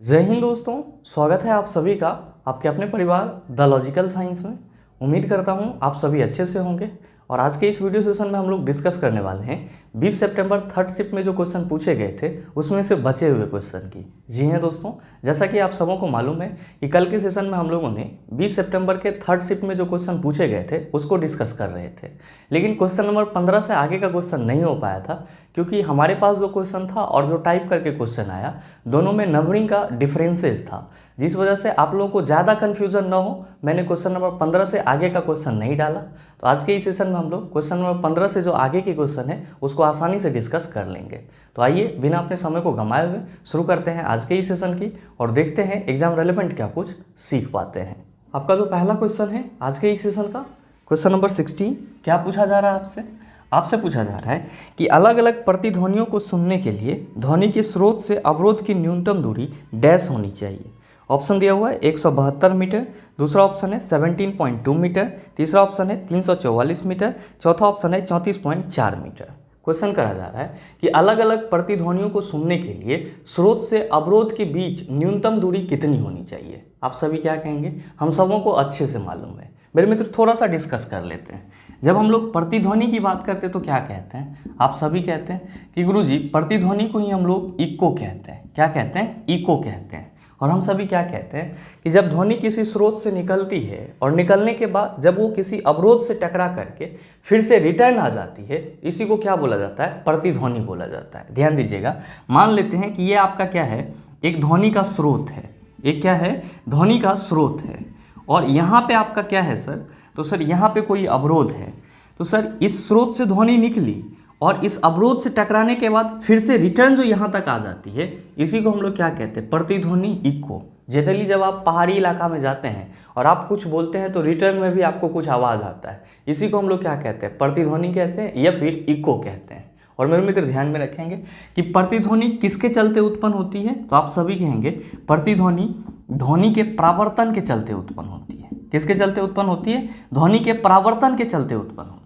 जय हिंद दोस्तों, स्वागत है आप सभी का आपके अपने परिवार द लॉजिकल साइंस में। उम्मीद करता हूं आप सभी अच्छे से होंगे। और आज के इस वीडियो सेशन में हम लोग डिस्कस करने वाले हैं 20 सितंबर थर्ड शिफ्ट में जो क्वेश्चन पूछे गए थे उसमें से बचे हुए क्वेश्चन की। जी हैं दोस्तों, जैसा कि आप सबों को मालूम है कि कल के सेशन में हम लोगों ने 20 सितंबर के थर्ड शिफ्ट में जो क्वेश्चन पूछे गए थे उसको डिस्कस कर रहे थे, लेकिन क्वेश्चन नंबर 15 से आगे का क्वेश्चन नहीं हो पाया था क्योंकि हमारे पास जो क्वेश्चन था और जो टाइप करके क्वेश्चन आया दोनों में नंबरिंग का डिफरेंसेस था, जिस वजह से आप लोगों को ज़्यादा कन्फ्यूजन ना हो मैंने क्वेश्चन नंबर 15 से आगे का क्वेश्चन नहीं डाला। तो आज के इस सेशन में हम लोग क्वेश्चन नंबर 15 से जो आगे की क्वेश्चन है उसको आसानी से डिस्कस कर लेंगे। तो आइए बिना अपने समय को गंवाए हुए शुरू करते हैं आज के इस सेशन की और देखते हैं एग्जाम रेलेवेंट क्या कुछ सीख पाते हैं। आपका जो पहला क्वेश्चन है आज के इस सेशन का क्वेश्चन नंबर 16, क्या पूछा जा रहा है आपसे पूछा जा रहा है कि अलग अलग प्रतिध्वनियों को सुनने के लिए ध्वनि के स्रोत से अवरोध की न्यूनतम दूरी डैश होनी चाहिए। ऑप्शन दिया हुआ है 172 मीटर, दूसरा ऑप्शन है 17.2 मीटर, तीसरा ऑप्शन है 344 मीटर, चौथा ऑप्शन है 34.4 मीटर। क्वेश्चन करा जा रहा है कि अलग अलग प्रतिध्वनियों को सुनने के लिए स्रोत से अवरोध के बीच न्यूनतम दूरी कितनी होनी चाहिए। आप सभी क्या कहेंगे, हम सबों को अच्छे से मालूम है। मेरे मित्र थोड़ा सा डिस्कस कर लेते हैं। जब हम लोग प्रतिध्वनि की बात करते हैं तो क्या कहते हैं, आप सभी कहते हैं कि गुरुजी प्रतिध्वनि को ही हम लोग इको कहते हैं। क्या कहते हैं, इको कहते हैं। और हम सभी क्या कहते हैं कि जब ध्वनि किसी स्रोत से निकलती है और निकलने के बाद जब वो किसी अवरोध से टकरा करके फिर से रिटर्न आ जाती है, इसी को क्या बोला जाता है, प्रतिध्वनि बोला जाता है। ध्यान दीजिएगा, मान लेते हैं कि ये आपका क्या है, एक ध्वनि का स्रोत है। एक क्या है, ध्वनि का स्रोत है और यहाँ पे आपका क्या है सर, तो सर यहाँ पे कोई अवरोध है। तो सर इस स्रोत से ध्वनि निकली और इस अवरोध से टकराने के बाद फिर से रिटर्न जो यहाँ तक आ जाती है, इसी को हम लोग क्या कहते हैं, प्रतिध्वनि इको। जनरली जब आप पहाड़ी इलाका में जाते हैं और आप कुछ बोलते हैं तो रिटर्न में भी आपको कुछ आवाज़ आता है, इसी को हम लोग क्या कहते हैं, प्रतिध्वनि कहते हैं या फिर इको कहते हैं। और मेरे मित्र ध्यान में रखेंगे कि प्रतिध्वनि किसके चलते उत्पन्न होती है, तो आप सभी कहेंगे प्रतिध्वनि ध्वनि के परावर्तन के चलते उत्पन्न होती है। किसके चलते उत्पन्न होती है, ध्वनि के परावर्तन के चलते उत्पन्न होती है।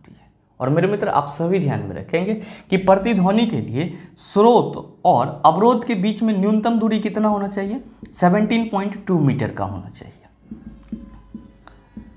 और मेरे मित्र आप सभी ध्यान में रखेंगे कि प्रतिध्वनि के लिए स्रोत और अवरोध के बीच में न्यूनतम दूरी कितना होना चाहिए, 17.2 मीटर का होना चाहिए।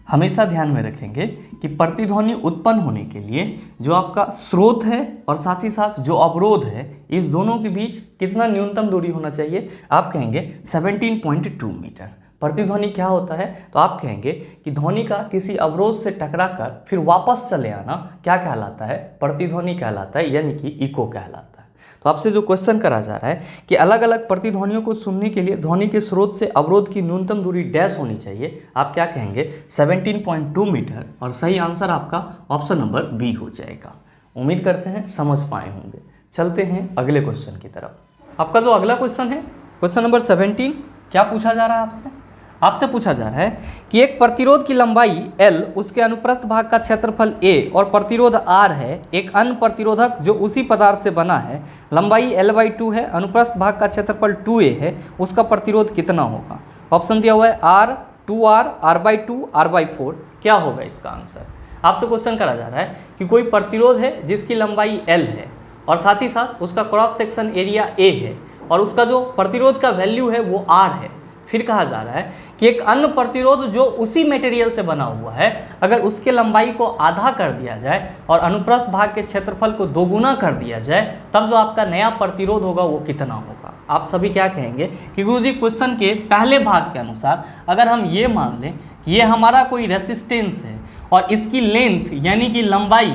हमेशा ध्यान में रखेंगे कि प्रतिध्वनि उत्पन्न होने के लिए जो आपका स्रोत है और साथ ही साथ जो अवरोध है, इस दोनों के बीच कितना न्यूनतम दूरी होना चाहिए, आप कहेंगे 17.2 मीटर। प्रतिध्वनि क्या होता है, तो आप कहेंगे कि ध्वनि का किसी अवरोध से टकराकर फिर वापस चले आना क्या कहलाता है, प्रतिध्वनि कहलाता है, यानी कि इको कहलाता है। तो आपसे जो क्वेश्चन करा जा रहा है कि अलग अलग प्रतिध्वनियों को सुनने के लिए ध्वनि के स्रोत से अवरोध की न्यूनतम दूरी डैश होनी चाहिए, आप क्या कहेंगे 17.2 मीटर। और सही आंसर आपका ऑप्शन नंबर बी हो जाएगा। उम्मीद करते हैं समझ पाए होंगे। चलते हैं अगले क्वेश्चन की तरफ। आपका जो अगला क्वेश्चन है क्वेश्चन नंबर 17, क्या पूछा जा रहा है आपसे पूछा जा रहा है कि एक प्रतिरोध की लंबाई L, उसके अनुप्रस्थ भाग का क्षेत्रफल A और प्रतिरोध R है। एक अन्य प्रतिरोधक जो उसी पदार्थ से बना है, लंबाई L/2 है, अनुप्रस्थ भाग का क्षेत्रफल 2A है, उसका प्रतिरोध कितना होगा। ऑप्शन दिया हुआ है R, 2R, R/2, R/4। क्या होगा इसका आंसर। आपसे क्वेश्चन करा जा रहा है कि कोई प्रतिरोध है जिसकी लंबाई L है और साथ ही साथ उसका क्रॉस सेक्शन एरिया A है और उसका जो प्रतिरोध का वैल्यू है वो R है। फिर कहा जा रहा है कि एक अन्य प्रतिरोध जो उसी मटेरियल से बना हुआ है, अगर उसके लंबाई को आधा कर दिया जाए और अनुप्रस्थ भाग के क्षेत्रफल को दोगुना कर दिया जाए, तब जो आपका नया प्रतिरोध होगा वो कितना होगा। आप सभी क्या कहेंगे कि गुरुजी क्वेश्चन के पहले भाग के अनुसार अगर हम ये मान लें कि ये हमारा कोई रेसिस्टेंस है और इसकी लेंथ यानी कि लंबाई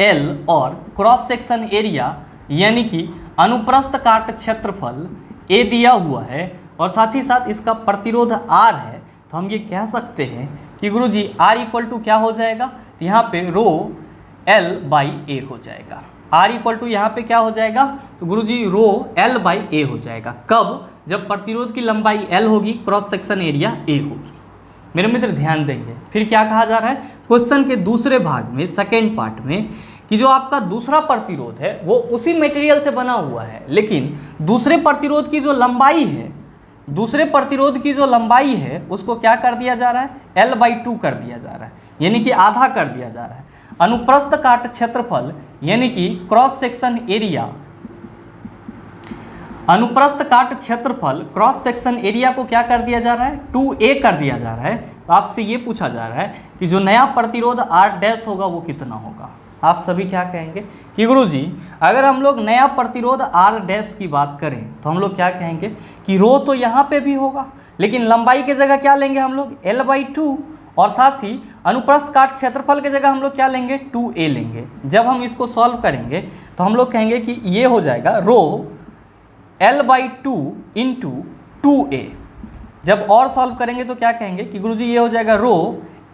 L और क्रॉस सेक्शन एरिया यानी कि अनुप्रस्थ काट क्षेत्रफल A दिया हुआ है और साथ ही साथ इसका प्रतिरोध R है, तो हम ये कह सकते हैं कि गुरुजी R इक्वल टू क्या हो जाएगा, तो यहाँ पे रो L/A हो जाएगा। R इक्वल टू यहाँ पे क्या हो जाएगा, तो गुरुजी रो L/A हो जाएगा। कब, जब प्रतिरोध की लंबाई L होगी, क्रॉस सेक्शन एरिया A होगी। मेरे मित्र ध्यान देंगे। फिर क्या कहा जा रहा है क्वेश्चन के दूसरे भाग में, सेकेंड पार्ट में, कि जो आपका दूसरा प्रतिरोध है वो उसी मटेरियल से बना हुआ है, लेकिन दूसरे प्रतिरोध की जो लंबाई है उसको क्या कर दिया जा रहा है, L/2 कर दिया जा रहा है, यानी कि आधा कर दिया जा रहा है। अनुप्रस्थ काट क्षेत्रफल यानी कि क्रॉस सेक्शन एरिया अनुप्रस्थ काट क्षेत्रफल क्रॉस सेक्शन एरिया को क्या कर दिया जा रहा है, 2a कर दिया जा रहा है। तो आपसे ये पूछा जा रहा है कि जो नया प्रतिरोध r डैश होगा वो कितना होगा। आप सभी क्या कहेंगे कि गुरुजी अगर हम लोग नया प्रतिरोध r डैश की बात करें तो हम लोग क्या कहेंगे कि रो तो यहाँ पे भी होगा, लेकिन लंबाई की जगह क्या लेंगे हम लोग l/2, और साथ ही अनुप्रस्थ काट क्षेत्रफल की जगह हम लोग क्या लेंगे, 2a लेंगे। जब हम इसको सॉल्व करेंगे तो हम लोग कहेंगे कि ये हो जाएगा रो l/2 इंटू 2a। जब और सॉल्व करेंगे तो क्या कहेंगे कि गुरुजी ये हो जाएगा रो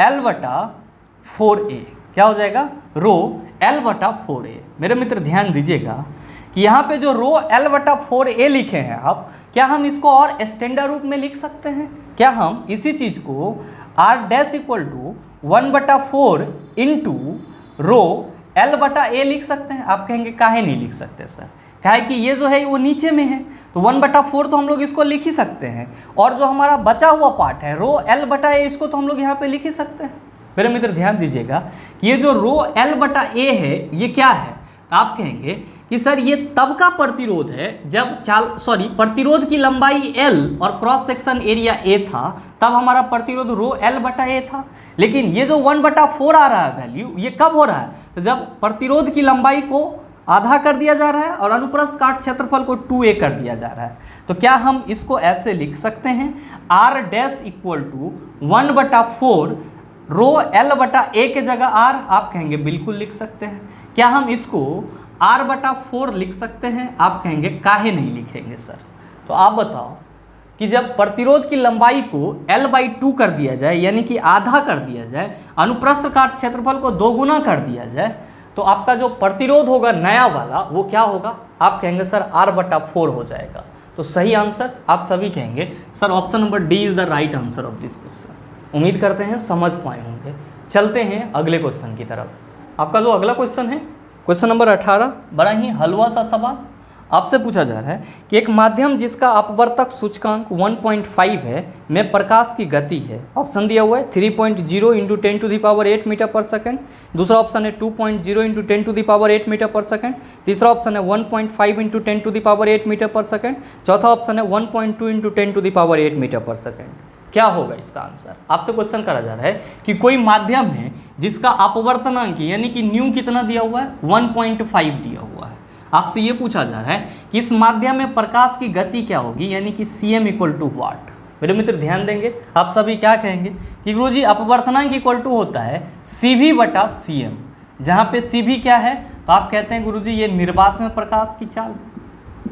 l/4a। क्या हो जाएगा, रो l/4a। मेरे मित्र ध्यान दीजिएगा कि यहाँ पे जो रो l/4a लिखे हैं आप, क्या हम इसको और स्टैंडर्ड रूप में लिख सकते हैं? क्या हम इसी चीज़ को r dash equal to 1/4 into rho l/a लिख सकते हैं? आप कहेंगे काहे नहीं लिख सकते सर, काहे कि ये जो है वो नीचे में है, तो 1/4 तो हम लोग इसको लिख ही सकते हैं, और जो हमारा बचा हुआ पार्ट है रो l/a इसको तो हम लोग यहाँ पे लिख ही सकते हैं। मेरे मित्र ध्यान दीजिएगा कि ये जो रो l/a है ये क्या है, आप कहेंगे कि सर ये तब का प्रतिरोध है जब प्रतिरोध की लंबाई l और क्रॉस सेक्शन एरिया a था, तब हमारा प्रतिरोध रो l/a था। लेकिन ये जो 1/4 आ रहा है वैल्यू, ये कब हो रहा है, तो जब प्रतिरोध की लंबाई को आधा कर दिया जा रहा है और अनुप्रस्थ काट क्षेत्रफल को 2a कर दिया जा रहा है। तो क्या हम इसको ऐसे लिख सकते हैं, r dash equal to 1/4 rho l/a के जगह r? आप कहेंगे बिल्कुल लिख सकते हैं। क्या हम इसको r/4 लिख सकते हैं? आप कहेंगे काहे नहीं लिखेंगे सर। तो आप बताओ कि जब प्रतिरोध की लंबाई को l/2 कर दिया जाए, यानी कि आधा कर दिया जाए, अनुप्रस्थ काट क्षेत्रफल को 2 गुना कर दिया जाए, तो आपका जो प्रतिरोध होगा नया वाला वो क्या होगा? आप कहेंगे सर r/4 हो जाएगा। तो सही आंसर आप सभी कहेंगे sir option number D is the right answer of this question. उम्मीद करते हैं समझ पाए होंगे। चलते हैं अगले क्वेश्चन की तरफ। आपका जो अगला क्वेश्चन है क्वेश्चन नंबर 18, बड़ा ही हलवा सा सवाल आपसे पूछा जा रहा है कि एक माध्यम जिसका अपवर्तक सूचकांक 1.5 है में प्रकाश की गति है। ऑप्शन दिया हुआ है 3.0 इंटू 10⁸ मीटर पर सेकेंड, दूसरा ऑप्शन है 2.0 इंटू 10⁸ मीटर पर सेकेंड, तीसरा ऑप्शन है 1.5 इंटू 10⁸ मीटर पर सेकेंड, चौथा ऑप्शन है 1.2 इंटू 10⁸ मीटर पर सेकेंड। क्या होगा इसका आंसर? आपसे क्वेश्चन करा जा रहा है कि कोई माध्यम है जिसका अपवर्तनांक यानी कि न्यू कितना दिया हुआ है, 1.5 दिया हुआ है। आपसे ये पूछा जा रहा है कि इस माध्यम में प्रकाश की गति क्या होगी, यानी कि cm इक्वल टू वाट। मेरे मित्र ध्यान देंगे, आप सभी क्या कहेंगे कि गुरुजी अपवर्तनांक इक्वल टू होता है cv/cm, जहाँ पे cv क्या है, तो आप कहते हैं गुरुजी ये निर्वात में प्रकाश की चाल।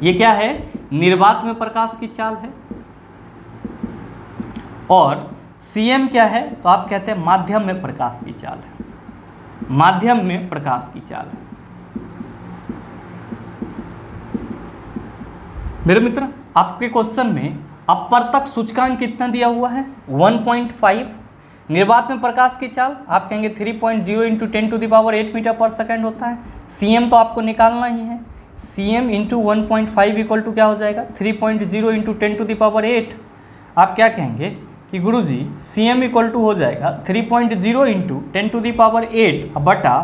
ये क्या है, निर्वात में प्रकाश की चाल है। और cm क्या है, तो आप कहते हैं माध्यम में प्रकाश की चाल है, माध्यम में प्रकाश की चाल है। मेरे मित्र आपके क्वेश्चन में अपवर्तक सूचकांक कितना दिया हुआ है, 1.5। निर्वात में प्रकाश की चाल आप कहेंगे 3.0 इंटू 10⁸ मीटर पर सेकेंड होता है। cm तो आपको निकालना ही है, cm इंटू 1.5 इक्वल टू क्या हो जाएगा, 3.0 इंटू 10⁸। आप क्या कहेंगे कि गुरुजी cm इक्वल टू हो जाएगा 3.0 इंटू 10⁸ बटा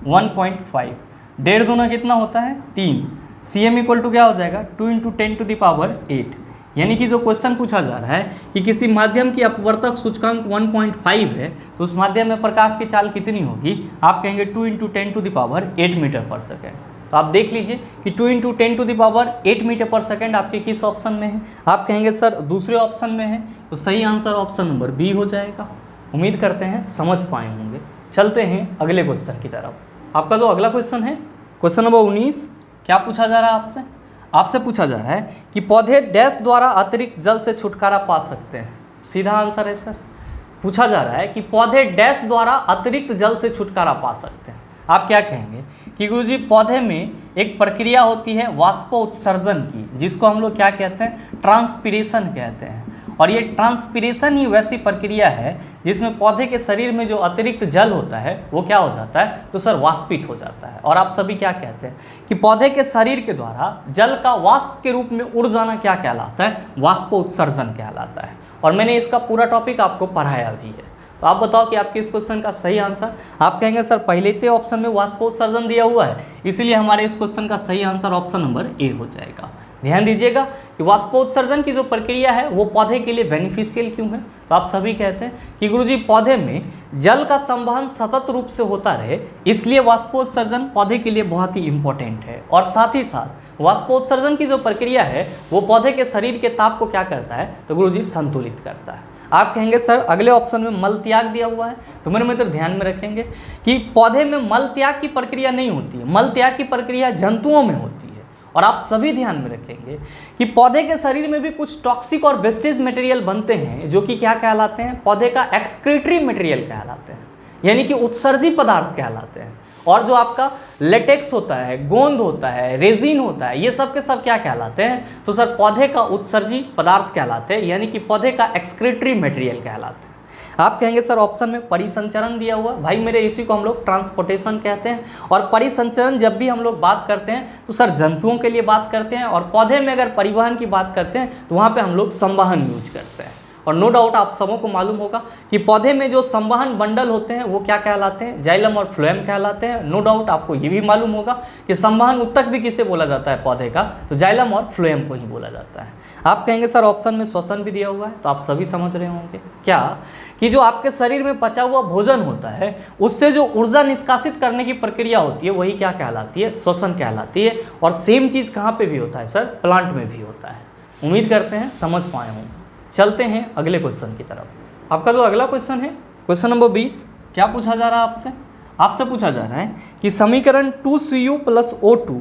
1.5। 1.5 दूना कितना होता है, 3। cm इक्वल टू क्या हो जाएगा, 2 इंटू 10⁸। यानी कि जो क्वेश्चन पूछा जा रहा है कि किसी माध्यम की अपवर्तक सूचकांक 1.5 है तो उस माध्यम में प्रकाश की चाल कितनी होगी, आप कहेंगे 2 इंटू 10⁸ मीटर पर सेकेंड। तो आप देख लीजिए कि 2 इंटू 10⁸ मीटर पर सेकेंड आपके किस ऑप्शन में है, आप कहेंगे सर दूसरे ऑप्शन में है। तो सही आंसर ऑप्शन नंबर बी हो जाएगा। उम्मीद करते हैं समझ पाए होंगे। चलते हैं अगले क्वेश्चन की तरफ। आपका जो अगला क्वेश्चन है क्वेश्चन नंबर 19, क्या पूछा जा रहा है आपसे? आपसे पूछा जा रहा है कि पौधे डैश द्वारा अतिरिक्त जल से छुटकारा पा सकते हैं। सीधा आंसर है सर, पूछा जा रहा है कि पौधे डैश द्वारा अतिरिक्त जल से छुटकारा पा सकते हैं। आप क्या कहेंगे कि गुरुजी पौधे में एक प्रक्रिया होती है वाष्पोत्सर्जन की, जिसको हम लोग क्या कहते हैं, ट्रांसपीरेशन कहते हैं। और ये ट्रांसपीरेशन ही वैसी प्रक्रिया है जिसमें पौधे के शरीर में जो अतिरिक्त जल होता है वो क्या हो जाता है, तो सर वाष्पित हो जाता है। और आप सभी क्या कहते हैं कि पौधे के शरीर के द्वारा जल का वाष्प के रूप में उड़ जाना क्या कहलाता है, वाष्पोत्सर्जन कहलाता है। और मैंने इसका पूरा टॉपिक आपको पढ़ाया भी है। तो आप बताओ कि आपके इस क्वेश्चन का सही आंसर। आप कहेंगे सर पहले के ऑप्शन में वाष्पोत्सर्जन दिया हुआ है, इसीलिए हमारे इस क्वेश्चन का सही आंसर ऑप्शन नंबर ए हो जाएगा। ध्यान दीजिएगा कि वाष्पोत्सर्जन की जो प्रक्रिया है वो पौधे के लिए बेनिफिशियल क्यों है। तो आप सभी कहते हैं कि गुरुजी पौधे में जल का संवहन सतत रूप से होता रहे, इसलिए वाष्पोत्सर्जन पौधे के लिए बहुत ही इंपॉर्टेंट है। और साथ ही साथ वाष्पोत्सर्जन की जो प्रक्रिया है वो पौधे के शरीर के ताप को क्या करता है, तो गुरुजी संतुलित करता है। आप कहेंगे सर अगले ऑप्शन में मल त्याग दिया हुआ है, तो मेरे मित्र ध्यान में रखेंगे कि पौधे में मल त्याग की प्रक्रिया नहीं होती है, मल त्याग की प्रक्रिया जंतुओं में होती है। और आप सभी ध्यान में रखेंगे कि पौधे के शरीर में भी कुछ टॉक्सिक और वेस्टेज मटेरियल बनते हैं जो कि क्या कहलाते हैं, पौधे का एक्सक्रीटरी मटेरियल कहलाते हैं, यानी कि उत्सर्जी पदार्थ कहलाते हैं। और जो आपका लेटेक्स होता है, गोंद होता है, रेजिन होता है, ये सब के सब क्या कहलाते हैं, तो सर पौधे का उत्सर्जी पदार्थ कहलाते हैं, यानी कि पौधे का एक्सक्रीटरी मटेरियल कहलाते हैं। आप कहेंगे सर ऑप्शन में परिसंचरण दिया हुआ, भाई मेरे इसी को हम लोग ट्रांसपोर्टेशन कहते हैं। और परिसंचरण जब भी हम लोग बात करते हैं तो सर जंतुओं के लिए बात करते हैं, और पौधे में अगर परिवहन की बात करते हैं तो वहाँ पे हम लोग संवहन यूज करते हैं। और नो डाउट आप सबों को मालूम होगा कि पौधे में जो संवहन बंडल होते हैं वो क्या कहलाते हैं, जाइलम और फ्लोएम कहलाते हैं। नो डाउट आपको ये भी मालूम होगा कि संवहन उत्तक भी किसे बोला जाता है पौधे का, तो जाइलम और फ्लोएम को ही बोला जाता है। आप कहेंगे सर ऑप्शन में श्वसन भी दिया हुआ है, तो आप सभी समझ रहे होंगे क्या कि जो आपके शरीर में पचा हुआ भोजन होता है उससे जो ऊर्जा निष्कासित करने की प्रक्रिया होती है वही क्या कहलाती है, श्वसन कहलाती है। और सेम चीज़ कहाँ पे भी होता है सर, प्लांट में भी होता है। उम्मीद करते हैं समझ पाए होंगे। चलते हैं अगले क्वेश्चन की तरफ। आपका जो अगला क्वेश्चन है क्वेश्चन नंबर 20, क्या पूछा जा रहा है आपसे पूछा जा रहा है कि समीकरण 2Cu + O2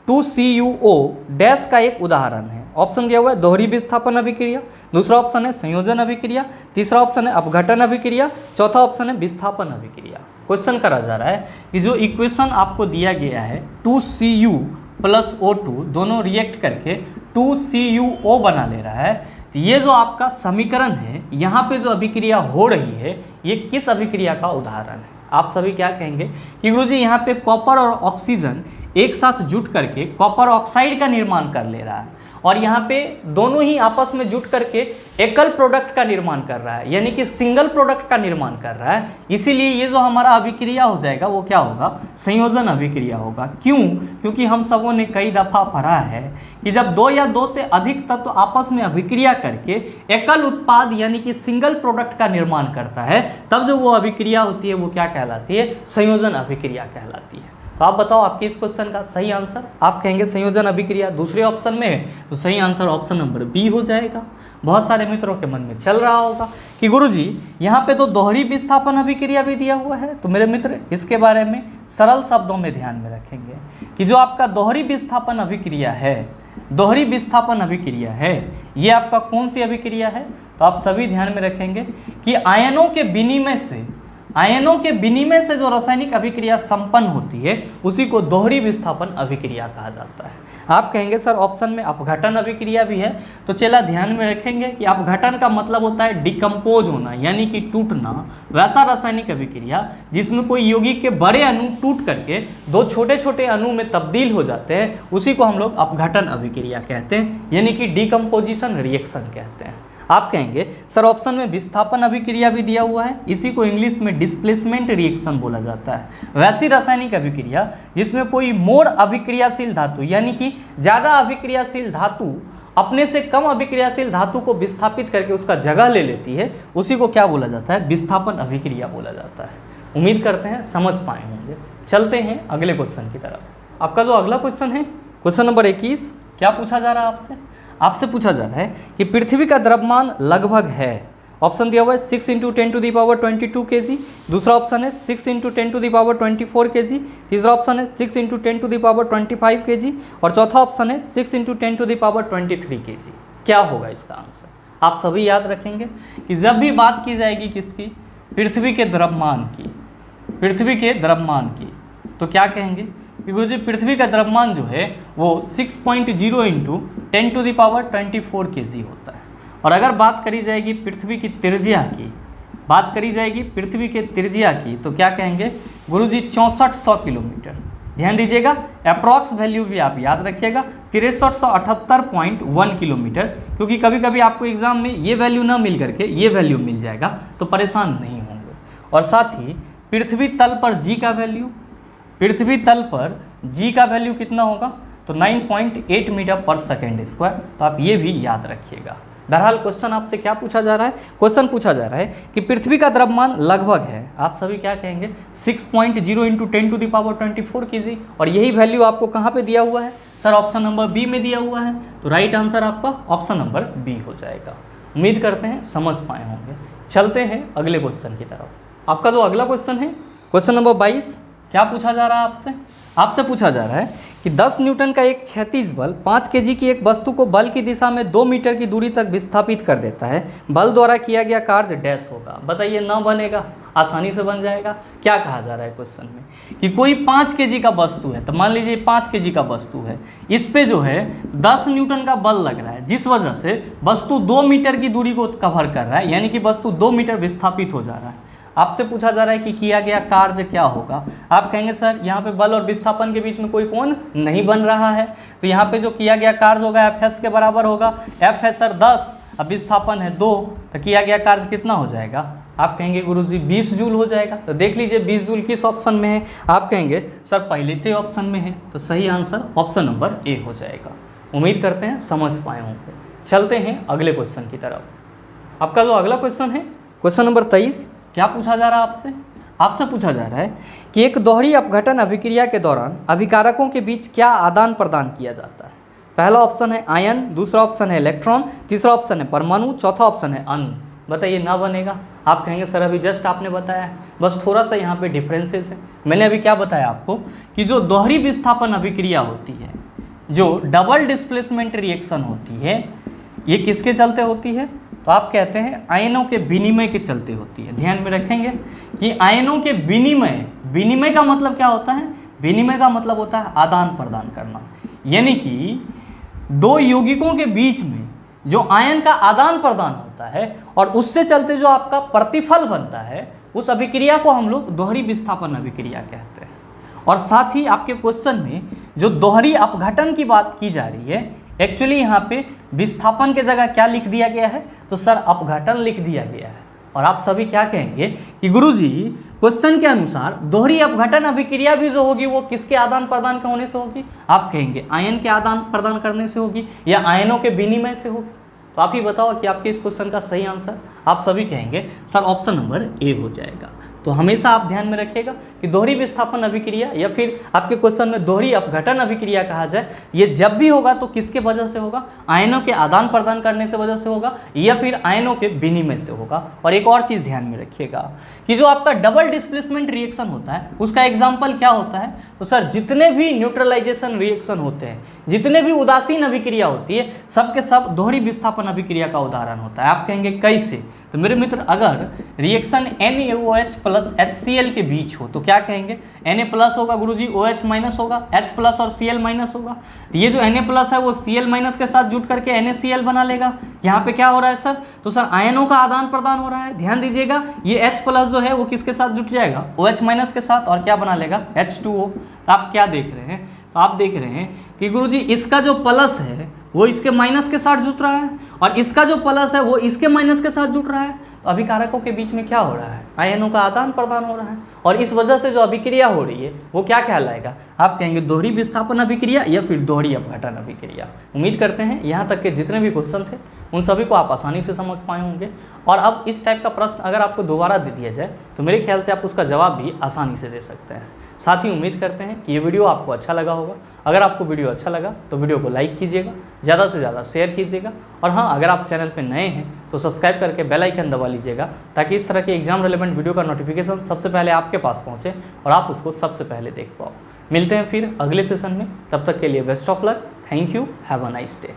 2CuO डैश का एक उदाहरण है। ऑप्शन दिया हुआ है दोहरी विस्थापन अभिक्रिया, दूसरा ऑप्शन है संयोजन अभिक्रिया, तीसरा ऑप्शन है अपघटन अभिक्रिया, चौथा ऑप्शन है विस्थापन अभिक्रिया। क्वेश्चन करा जा रहा है कि जो इक्वेशन आपको दिया गया है 2Cu + O2 दोनों रिएक्ट करके 2CuO बना ले रहा है, तो ये जो आपका समीकरण है यहाँ पे जो अभिक्रिया हो रही है ये किस अभिक्रिया का उदाहरण है। आप सभी क्या कहेंगे कि गुरुजी यहाँ पे कॉपर और ऑक्सीजन एक साथ जुट करके कॉपर ऑक्साइड का निर्माण कर ले रहा है, और यहाँ पे दोनों ही आपस में जुट करके एकल प्रोडक्ट का निर्माण कर रहा है, यानी कि सिंगल प्रोडक्ट का निर्माण कर रहा है। इसीलिए ये जो हमारा अभिक्रिया हो जाएगा वो क्या होगा, संयोजन अभिक्रिया होगा। क्यों? क्योंकि हम सबों ने कई दफ़ा पढ़ा है कि जब दो या दो से अधिक तत्व आपस में अभिक्रिया करके एकल उत्पाद यानी कि सिंगल प्रोडक्ट का निर्माण करता है, तब जो वो अभिक्रिया होती है वो क्या कहलाती है, संयोजन अभिक्रिया कहलाती है। तो आप बताओ आपके इस क्वेश्चन का सही आंसर। आप कहेंगे संयोजन अभिक्रिया दूसरे ऑप्शन में है, तो सही आंसर ऑप्शन नंबर बी हो जाएगा। बहुत सारे मित्रों के मन में चल रहा होगा कि गुरुजी यहाँ पे तो दोहरी विस्थापन अभिक्रिया भी दिया हुआ है, तो मेरे मित्र इसके बारे में सरल शब्दों में ध्यान में रखेंगे कि जो आपका दोहरी विस्थापन अभिक्रिया है, दोहरी विस्थापन अभिक्रिया है, ये आपका कौन सी अभिक्रिया है, तो आप सभी ध्यान में रखेंगे कि आयनों के विनिमय से जो रासायनिक अभिक्रिया संपन्न होती है उसी को दोहरी विस्थापन अभिक्रिया कहा जाता है। आप कहेंगे सर ऑप्शन में अपघटन अभिक्रिया भी है, तो चला ध्यान में रखेंगे कि अपघटन का मतलब होता है डिकम्पोज होना यानी कि टूटना। वैसा रासायनिक अभिक्रिया जिसमें कोई यौगिक के बड़े अणु टूट करके दो छोटे छोटे अणु में तब्दील हो जाते हैं उसी को हम लोग अपघटन अभिक्रिया कहते हैं, यानी कि डिकम्पोजिशन रिएक्शन कहते हैं। आप कहेंगे सर ऑप्शन में विस्थापन अभिक्रिया भी दिया हुआ है, इसी को इंग्लिश में डिस्प्लेसमेंट रिएक्शन बोला जाता है। वैसी रासायनिक अभिक्रिया जिसमें कोई मोड़ अभिक्रियाशील धातु यानी कि ज़्यादा अभिक्रियाशील धातु अपने से कम अभिक्रियाशील धातु को विस्थापित करके उसका जगह ले लेती है, उसी को क्या बोला जाता है, विस्थापन अभिक्रिया बोला जाता है। उम्मीद करते हैं समझ पाए होंगे। चलते हैं अगले क्वेश्चन की तरफ। आपका जो अगला क्वेश्चन है क्वेश्चन नंबर 21, क्या पूछा जा रहा है आपसे पूछा जा रहा है कि पृथ्वी का द्रव्यमान लगभग है। ऑप्शन दिया हुआ है 6 × 10⁻22 kg, दूसरा ऑप्शन है 6 × 10⁻24 kg, तीसरा ऑप्शन है 6 × 10⁻25 kg, और चौथा ऑप्शन है 6 × 10⁻23 kg। क्या होगा इसका आंसर? आप सभी याद रखेंगे कि जब भी बात की जाएगी किसकी, पृथ्वी के द्रव्यमान की, तो क्या कहेंगे कि गुरुजी पृथ्वी का द्रव्यमान जो है वो 6.0 × 10⁻24 kg होता है। और अगर बात करी जाएगी पृथ्वी की त्रिज्या की, तो क्या कहेंगे गुरुजी 6400 किलोमीटर। ध्यान दीजिएगा, अप्रॉक्स वैल्यू भी आप याद रखिएगा 6378.1 किलोमीटर, क्योंकि कभी कभी आपको एग्जाम में ये वैल्यू ना मिल करके ये वैल्यू मिल जाएगा तो परेशान नहीं होंगे। और साथ ही पृथ्वी तल पर जी का वैल्यू कितना होगा, तो 9.8 मीटर पर सेकेंड स्क्वायर। तो आप ये भी याद रखिएगा। बहरहाल क्वेश्चन आपसे क्या पूछा जा रहा है, क्वेश्चन पूछा जा रहा है कि पृथ्वी का द्रव्यमान लगभग है, आप सभी क्या कहेंगे 6.0 इंटू 10⁴ कीजिए, और यही वैल्यू आपको कहाँ पे दिया हुआ है सर, ऑप्शन नंबर बी में दिया हुआ है। तो राइट आंसर आपका ऑप्शन नंबर बी हो जाएगा। उम्मीद करते हैं समझ पाए होंगे। चलते हैं अगले क्वेश्चन की तरफ। आपका जो अगला क्वेश्चन है क्वेश्चन नंबर 22, क्या पूछा जा रहा है आपसे पूछा जा रहा है कि 10 न्यूटन का एक क्षैतिज बल 5 केजी की एक वस्तु को बल की दिशा में 2 मीटर की दूरी तक विस्थापित कर देता है। बल द्वारा किया गया कार्य डैश होगा। बताइए, ना बनेगा, आसानी से बन जाएगा। क्या कहा जा रहा है क्वेश्चन में कि कोई 5 केजी का वस्तु है, तो मान लीजिए 5 केजी का वस्तु है, इस पे जो है 10 न्यूटन का बल लग रहा है, जिस वजह से वस्तु 2 मीटर की दूरी को कवर कर रहा है, यानी कि वस्तु 2 मीटर विस्थापित हो जा रहा है। आपसे पूछा जा रहा है कि किया गया कार्य क्या होगा। आप कहेंगे सर यहाँ पे बल और विस्थापन के बीच में कोई कोण नहीं बन रहा है, तो यहाँ पे जो किया गया कार्य होगा Fs के बराबर होगा। F है सर 10, अब विस्थापन है 2, तो किया गया कार्य कितना हो जाएगा। आप कहेंगे गुरुजी 20 जूल हो जाएगा। तो देख लीजिए 20 जूल किस ऑप्शन में है। आप कहेंगे सर पहले के ऑप्शन में है, तो सही आंसर ऑप्शन नंबर ए हो जाएगा। उम्मीद करते हैं समझ पाए होंगे। चलते हैं अगले क्वेश्चन की तरफ। आपका जो अगला क्वेश्चन है क्वेश्चन नंबर 23, क्या पूछा जा रहा है आपसे पूछा जा रहा है कि एक दोहरी अपघटन अभिक्रिया के दौरान अभिकारकों के बीच क्या आदान प्रदान किया जाता है। पहला ऑप्शन है आयन, दूसरा ऑप्शन है इलेक्ट्रॉन, तीसरा ऑप्शन है परमाणु, चौथा ऑप्शन है अणु। बताइए, ना बनेगा। आप कहेंगे सर अभी जस्ट आपने बताया है, बस थोड़ा सा यहाँ पे डिफरेंसेस है। मैंने अभी क्या बताया आपको कि जो दोहरी विस्थापन अभिक्रिया होती है, जो डबल डिस्प्लेसमेंट रिएक्शन होती है, ये किसके चलते होती है, तो आप कहते हैं आयनों के विनिमय के चलते होती है। ध्यान में रखेंगे कि आयनों के विनिमय का मतलब क्या होता है, विनिमय का मतलब होता है आदान प्रदान करना, यानी कि दो यौगिकों के बीच में जो आयन का आदान प्रदान होता है और उससे चलते जो आपका प्रतिफल बनता है, उस अभिक्रिया को हम लोग दोहरी विस्थापन अभिक्रिया कहते हैं। और साथ ही आपके क्वेश्चन में जो दोहरी अपघटन की बात की जा रही है, एक्चुअली यहाँ पे विस्थापन के जगह क्या लिख दिया गया है, तो सर अपघटन लिख दिया गया है। और आप सभी क्या कहेंगे कि गुरुजी क्वेश्चन के अनुसार दोहरी अपघटन अभिक्रिया भी जो होगी वो किसके आदान प्रदान का होने से होगी। आप कहेंगे आयन के आदान प्रदान करने से होगी या आयनों के विनिमय से होगी। तो आप ही बताओ कि आपके इस क्वेश्चन का सही आंसर। आप सभी कहेंगे सर ऑप्शन नंबर ए हो जाएगा। तो हमेशा आप ध्यान में रखिएगा कि दोहरी विस्थापन अभिक्रिया या फिर आपके क्वेश्चन में दोहरी अपघटन अभिक्रिया कहा जाए, ये जब भी होगा तो किसके वजह से होगा, आयनों के आदान प्रदान करने से वजह से होगा या फिर आयनों के विनिमय से होगा। और एक और चीज़ ध्यान में रखिएगा कि जो आपका डबल डिस्प्लेसमेंट रिएक्शन होता है उसका एग्जाम्पल क्या होता है, तो सर जितने भी न्यूट्रलाइजेशन रिएक्शन होते हैं, जितने भी उदासीन अभिक्रिया होती है, सबके सब दोहरी विस्थापन अभिक्रिया का उदाहरण होता है। आप कहेंगे कैसे, तो मेरे मित्र अगर रिएक्शन NaOH प्लस HCl के बीच हो तो क्या कहेंगे, Na प्लस होगा गुरुजी, OH माइनस होगा, H प्लस और Cl माइनस होगा। तो ये जो Na प्लस है वो Cl माइनस के साथ जुट करके NaCl बना लेगा। यहाँ पे क्या हो रहा है सर, तो सर आयनों का आदान प्रदान हो रहा है। ध्यान दीजिएगा, ये H प्लस जो है वो किसके साथ जुट जाएगा, OH माइनस के साथ, और क्या बना लेगा H2O। तो आप क्या देख रहे हैं, तो आप देख रहे हैं कि गुरुजी इसका जो प्लस है वो इसके माइनस के साथ जुट रहा है और इसका जो प्लस है वो इसके माइनस के साथ जुट रहा है। तो अभिकारकों के बीच में क्या हो रहा है, आयनों का आदान प्रदान हो रहा है, और इस वजह से जो अभिक्रिया हो रही है वो क्या कहलाएगा, आप कहेंगे दोहरी विस्थापन अभिक्रिया या फिर दोहरी अपघटन अभिक्रिया। उम्मीद करते हैं यहाँ तक के जितने भी क्वेश्चन थे उन सभी को आप आसानी से समझ पाए होंगे। और अब इस टाइप का प्रश्न अगर आपको दोबारा दे दिया जाए तो मेरे ख्याल से आप उसका जवाब भी आसानी से दे सकते हैं। साथ ही उम्मीद करते हैं कि ये वीडियो आपको अच्छा लगा होगा। अगर आपको वीडियो अच्छा लगा तो वीडियो को लाइक कीजिएगा, ज़्यादा से ज़्यादा शेयर कीजिएगा, और हाँ, अगर आप चैनल पर नए हैं तो सब्सक्राइब करके बेल आइकन दबा लीजिएगा ताकि इस तरह के एग्जाम रिलेवेंट वीडियो का नोटिफिकेशन सबसे पहले आपके पास पहुँचे और आप उसको सबसे पहले देख पाओ। मिलते हैं फिर अगले सेशन में, तब तक के लिए best of luck. Thank you, have a nice day.